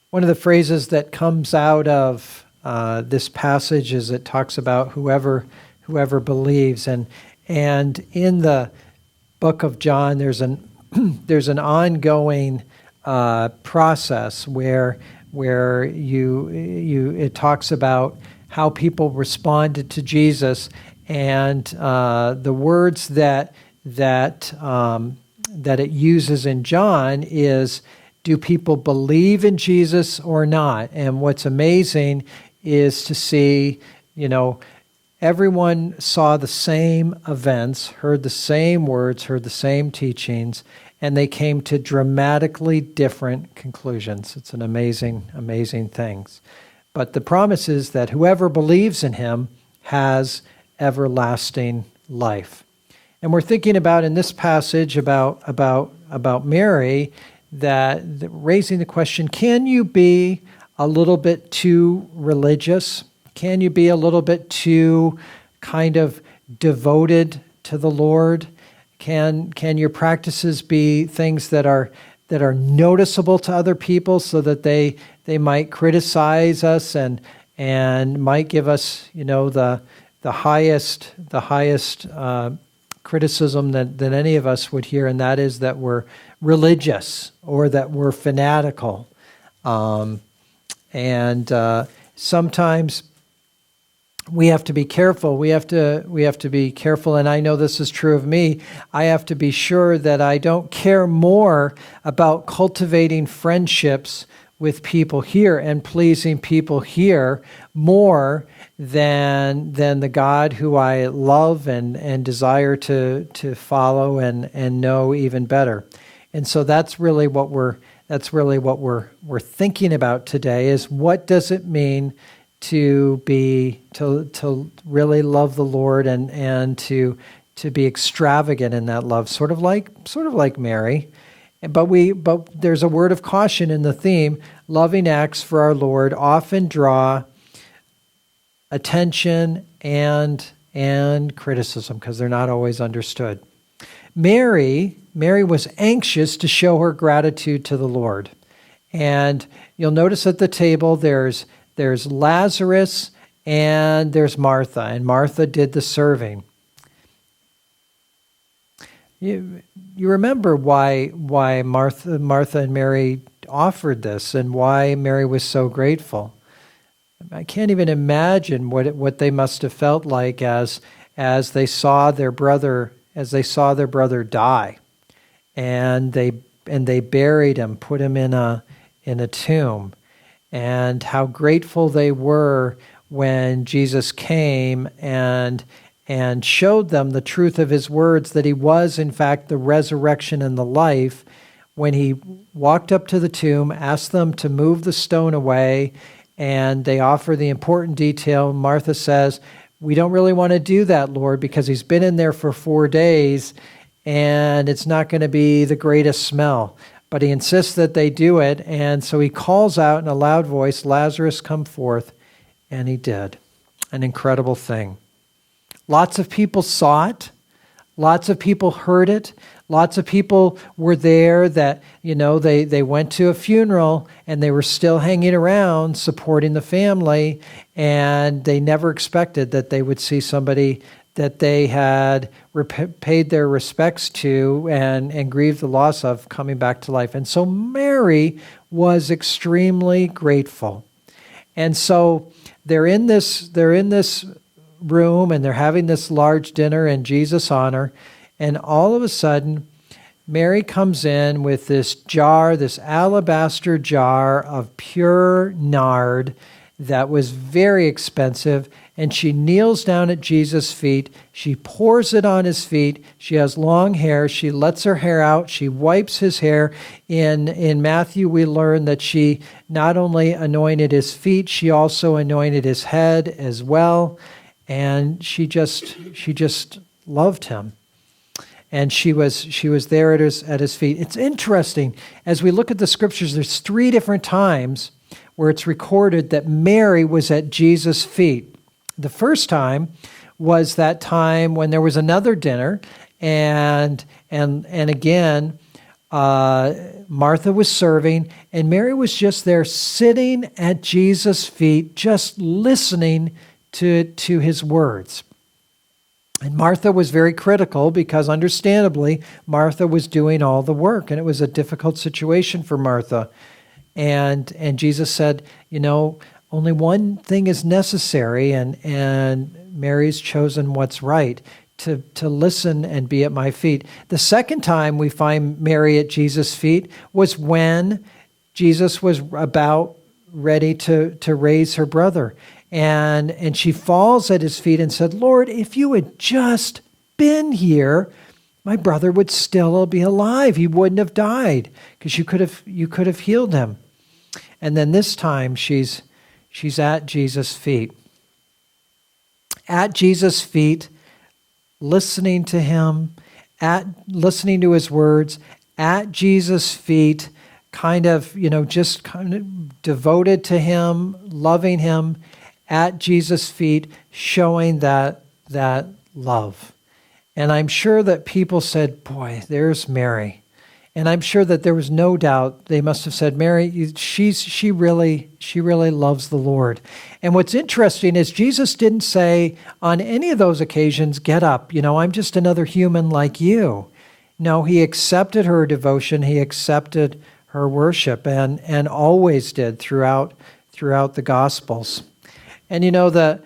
One of the phrases that comes out of this passage is it talks about whoever believes, and in the book of John, there's an ongoing process where it talks about how people responded to Jesus, and the words that it uses in John is, do people believe in Jesus or not? And what's amazing is to see, everyone saw the same events, heard the same words, heard the same teachings, and they came to dramatically different conclusions. It's an amazing, amazing thing. But the promise is that whoever believes in him has everlasting life. And we're thinking about in this passage about Mary, that raising the question, can you be a little bit too religious? Can you be a little bit too kind of devoted to the Lord? Can your practices be things that are noticeable to other people so that they might criticize us and might give us, the highest criticism that any of us would hear, and that is that we're religious or that we're fanatical. Sometimes we have to be careful. We have to be careful, and I know this is true of me. I have to be sure that I don't care more about cultivating friendships with people here and pleasing people here more than the God who I love and desire to follow and know even better. And so that's really what we're thinking about today, is what does it mean to really love the Lord and to be extravagant in that love, sort of like Mary. But there's a word of caution in the theme. Loving acts for our Lord often draw attention and criticism because they're not always understood. Mary was anxious to show her gratitude to the Lord. And you'll notice at the table there's Lazarus and there's Martha, and Martha did the serving. You remember why Martha and Mary offered this and why Mary was so grateful. I can't even imagine what they must have felt like as they saw their brother die, and they buried him, put him in a tomb, and how grateful they were when Jesus came and showed them the truth of his words, that he was in fact the resurrection and the life. When he walked up to the tomb, asked them to move the stone away, and they offer the important detail. Martha says, "We don't really want to do that, Lord, because he's been in there for 4 days and it's not going to be the greatest smell." But he insists that they do it, and so he calls out in a loud voice, "Lazarus, come forth," and he did. An incredible thing. Lots of people saw it. Lots of people heard it. Lots of people were there that, they went to a funeral and they were still hanging around supporting the family, and they never expected that they would see somebody that they had paid their respects to and grieved the loss of coming back to life. And so Mary was extremely grateful. And so they're in this room and they're having this large dinner in Jesus' honor, and all of a sudden Mary comes in with this alabaster jar of pure nard that was very expensive, and she kneels down at Jesus' feet. She pours it on his feet. She has long hair. She lets her hair out. She wipes his hair. In Matthew, we learn that she not only anointed his feet, she also anointed his head as well. And she just loved him. And she was there at his feet. It's interesting, as we look at the scriptures, there's 3 different times where it's recorded that Mary was at Jesus' feet. The first time was that time when there was another dinner, and again, Martha was serving, and Mary was just there sitting at Jesus' feet, just listening to his words. And Martha was very critical because, understandably, Martha was doing all the work, and it was a difficult situation for Martha. And Jesus said, only one thing is necessary, and Mary's chosen what's right, to listen and be at my feet. The second time we find Mary at Jesus' feet was when Jesus was about ready to raise her brother. And she falls at his feet and said, Lord, if you had just been here, my brother would still be alive. He wouldn't have died because you could have healed him. And then this time she's at Jesus' feet. At Jesus' feet, listening to him, listening to his words, at Jesus' feet, just devoted to him, loving him, at Jesus' feet, showing that love. And I'm sure that people said, boy, there's Mary. And I'm sure that there was no doubt they must have said, Mary, she really loves the Lord. And what's interesting is Jesus didn't say on any of those occasions, get up, I'm just another human like you. No, he accepted her devotion. He accepted her worship and always did throughout the Gospels. And the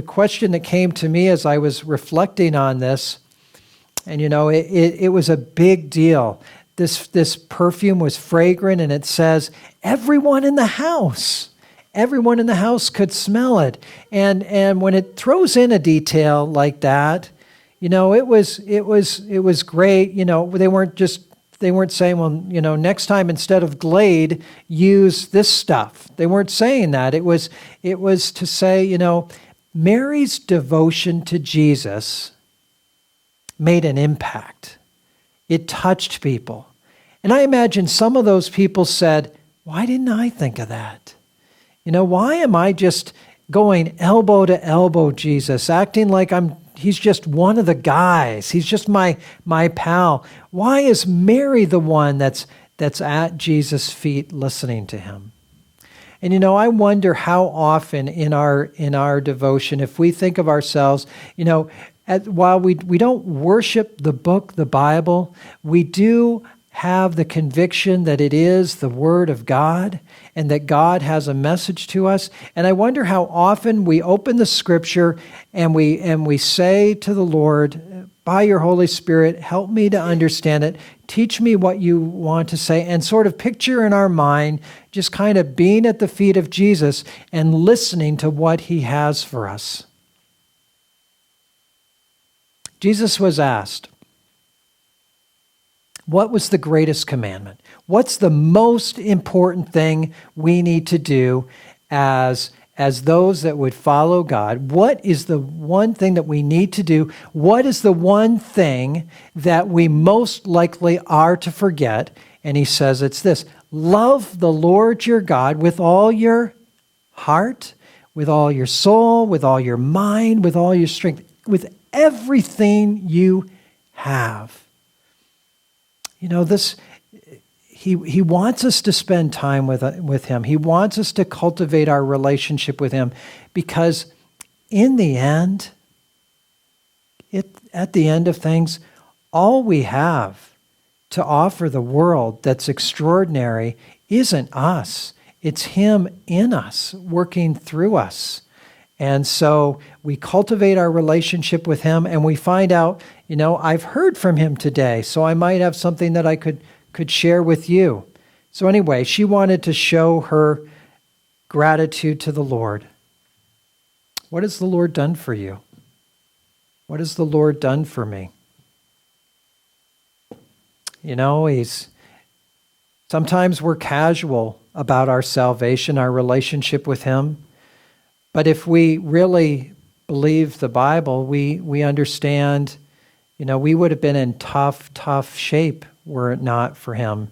question that came to me as I was reflecting on this, and it was a big deal. This perfume was fragrant, and it says everyone in the house could smell it. And when it throws in a detail like that, it was great. They weren't saying, well, next time instead of Glade, use this stuff. They weren't saying that. It was to say, Mary's devotion to Jesus made an impact. It touched people. And I imagine some of those people said, why didn't I think of that? Why am I just going elbow to elbow, Jesus, acting like he's just one of the guys. He's just my pal. Why is Mary the one that's at Jesus' feet listening to him? And I wonder how often in our devotion, if we think of ourselves, while we don't worship the book, the Bible, we do have the conviction that it is the Word of God and that God has a message to us. And I wonder how often we open the Scripture and we say to the Lord, by your Holy Spirit, help me to understand it. Teach me what you want to say, and sort of picture in our mind just kind of being at the feet of Jesus and listening to what he has for us. Jesus was asked, what was the greatest commandment? What's the most important thing we need to do as those that would follow God? What is the one thing that we need to do? What is the one thing that we most likely are to forget? And he says it's this: love the Lord your God with all your heart, with all your soul, with all your mind, with all your strength, with everything you have. He wants us to spend time with him. He wants us to cultivate our relationship with him, because in the end, at the end of things, all we have to offer the world that's extraordinary isn't us. It's him in us, working through us. And so we cultivate our relationship with him, and we find out, I've heard from him today, so I might have something that I could share with you. So anyway, she wanted to show her gratitude to the Lord. What has the Lord done for you? What has the Lord done for me? Sometimes we're casual about our salvation, our relationship with him. But if we really believe the Bible, we understand, we would have been in tough shape were it not for him.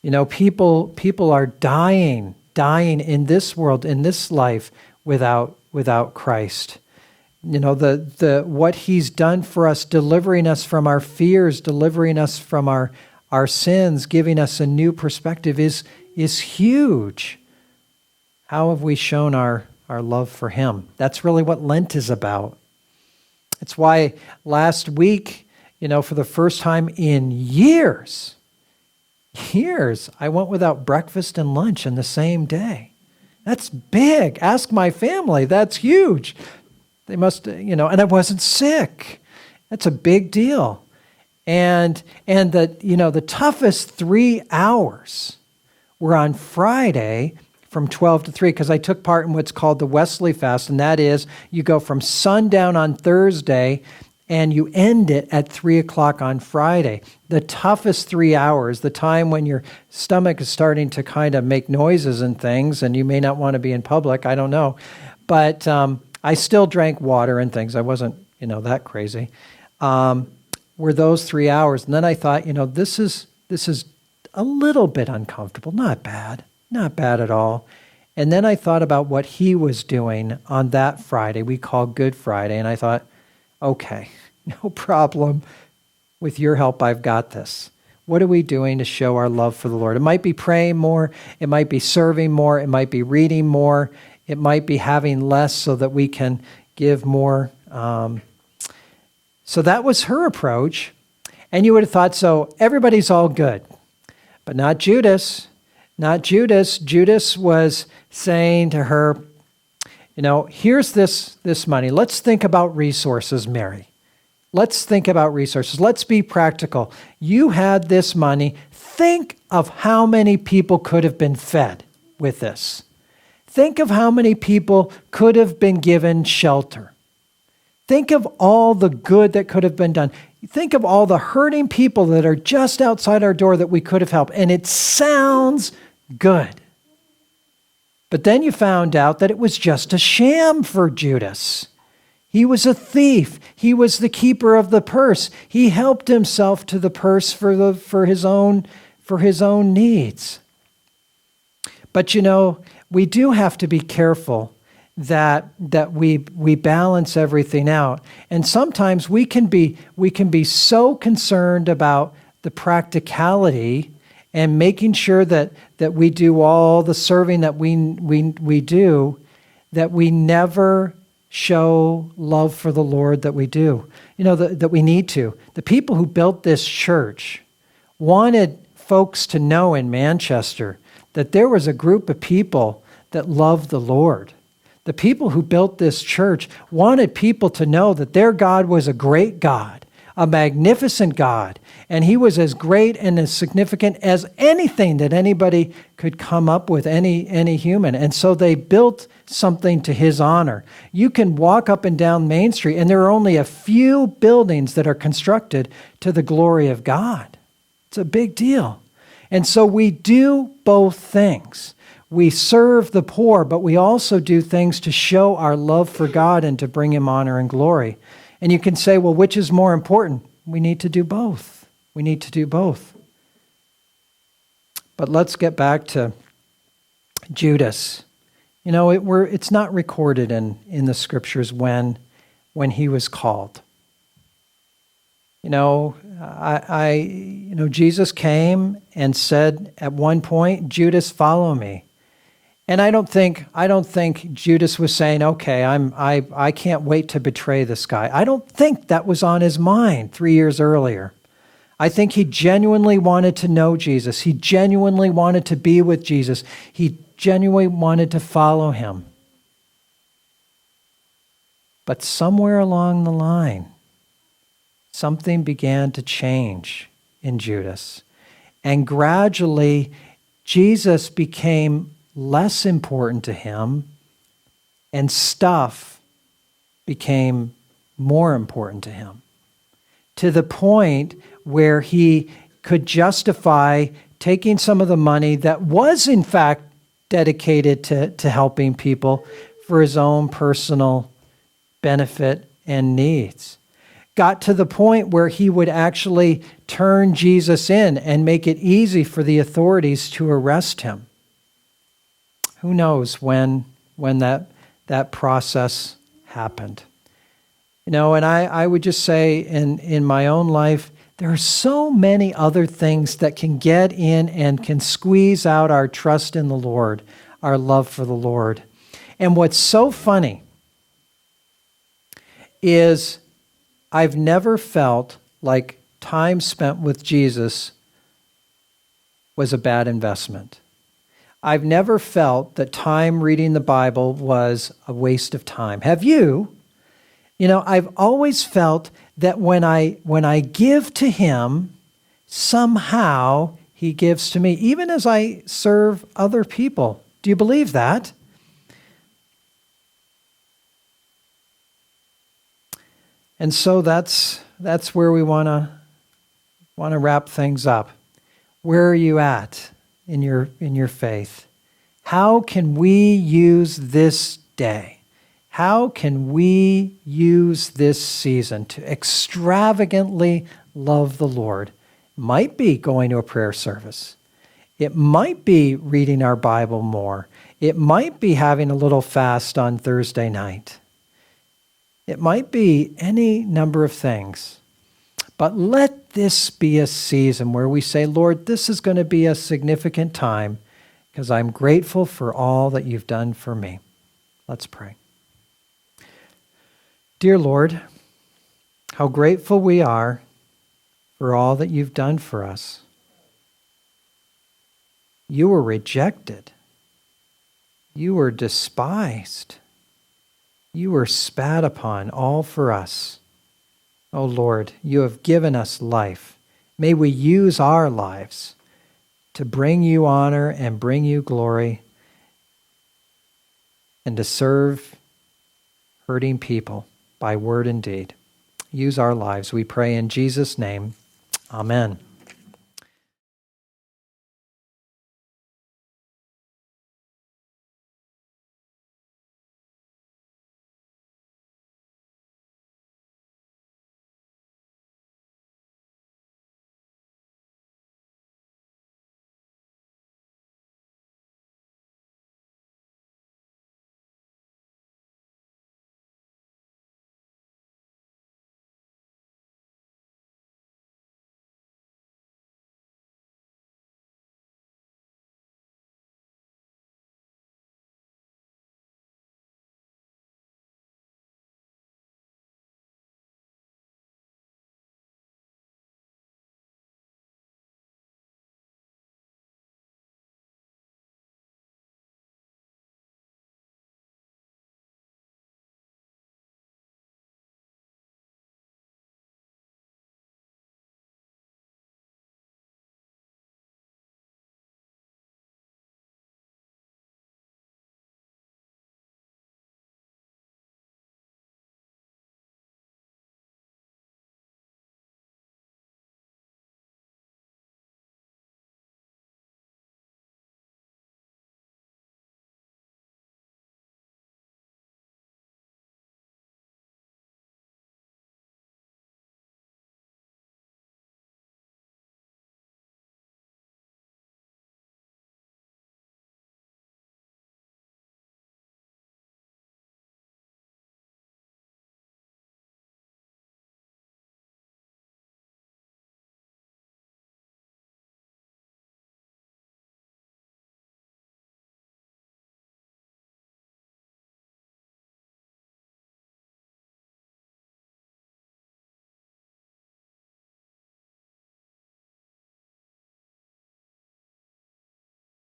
People are dying in this world, in this life, without Christ. the what he's done for us, delivering us from our fears, delivering us from our sins, giving us a new perspective is huge. How have we shown our love for him? That's really what Lent is about. It's why last week, for the first time in years, I went without breakfast and lunch in the same day. That's big. Ask my family. That's huge. They must, and I wasn't sick. That's a big deal. And the toughest 3 hours were on Friday from 12 to 3, because I took part in what's called the Wesley Fast, and that is you go from sundown on Thursday and you end it at 3 o'clock on Friday. The toughest 3 hours, the time when your stomach is starting to kind of make noises and things, and you may not want to be in public, I don't know. But I still drank water and things. I wasn't, that crazy. Were those 3 hours. And then I thought, this is a little bit uncomfortable. Not bad at all. And then I thought about what he was doing on that Friday, we call Good Friday. And I thought, okay, no problem. With your help, I've got this. What are we doing to show our love for the Lord? It might be praying more. It might be serving more. It might be reading more. It might be having less so that we can give more. So that was her approach. And you would have thought, so everybody's all good. But not Judas. Not Judas. Judas was saying to her, here's this money. Let's think about resources, Mary. Let's think about resources. Let's be practical. You had this money. Think of how many people could have been fed with this. Think of how many people could have been given shelter. Think of all the good that could have been done. Think of all the hurting people that are just outside our door that we could have helped. And it sounds good. But then you found out that it was just a sham for Judas. He was a thief. He was the keeper of the purse. He helped himself to the purse for his own needs. But we do have to be careful that we balance everything out. And sometimes we can be so concerned about the practicality and making sure that we do all the serving that we do, that we never show love for the Lord that we do, that we need to. The people who built this church wanted folks to know in Manchester that there was a group of people that loved the Lord. The people who built this church wanted people to know that their God was a great God, a magnificent God, and he was as great and as significant as anything that anybody could come up with, any human. And so they built something to his honor. You can walk up and down Main Street, and there are only a few buildings that are constructed to the glory of God. It's a big deal. And so we do both things. We serve the poor, but we also do things to show our love for God and to bring him honor and glory. And you can say, well, which is more important? We need to do both. We need to do both. But let's get back to Judas. It's not recorded in the scriptures when he was called. Jesus came and said at one point, Judas, follow me. And I don't think Judas was saying, okay, I can't wait to betray this guy. I don't think that was on his mind 3 years earlier. I think he genuinely wanted to know Jesus. He genuinely wanted to be with Jesus. He genuinely wanted to follow him. But somewhere along the line, something began to change in Judas. And gradually, Jesus became less important to him, and stuff became more important to him, to the point where he could justify taking some of the money that was in fact dedicated to helping people for his own personal benefit and needs. Got to the point where he would actually turn Jesus in and make it easy for the authorities to arrest him. Who knows when that process happened? And I would just say in my own life, there are so many other things that can get in and can squeeze out our trust in the Lord, our love for the Lord. And what's so funny is I've never felt like time spent with Jesus was a bad investment. I've never felt that time reading the Bible was a waste of time. Have you? I've always felt that when I give to Him, somehow He gives to me, even as I serve other people. Do you believe that? And so that's where we want to wrap things up. Where are you at in your faith? How can we use this day? How can we use this season to extravagantly love the Lord? It might be going to a prayer service. It might be reading our Bible more. It might be having a little fast on Thursday night. It might be any number of things. But let this be a season where we say, Lord, this is going to be a significant time because I'm grateful for all that you've done for me. Let's pray. Dear Lord, how grateful we are for all that you've done for us. You were rejected. You were despised. You were spat upon, all for us. Oh Lord, you have given us life. May we use our lives to bring you honor and bring you glory and to serve hurting people by word and deed. Use our lives, we pray in Jesus' name. Amen.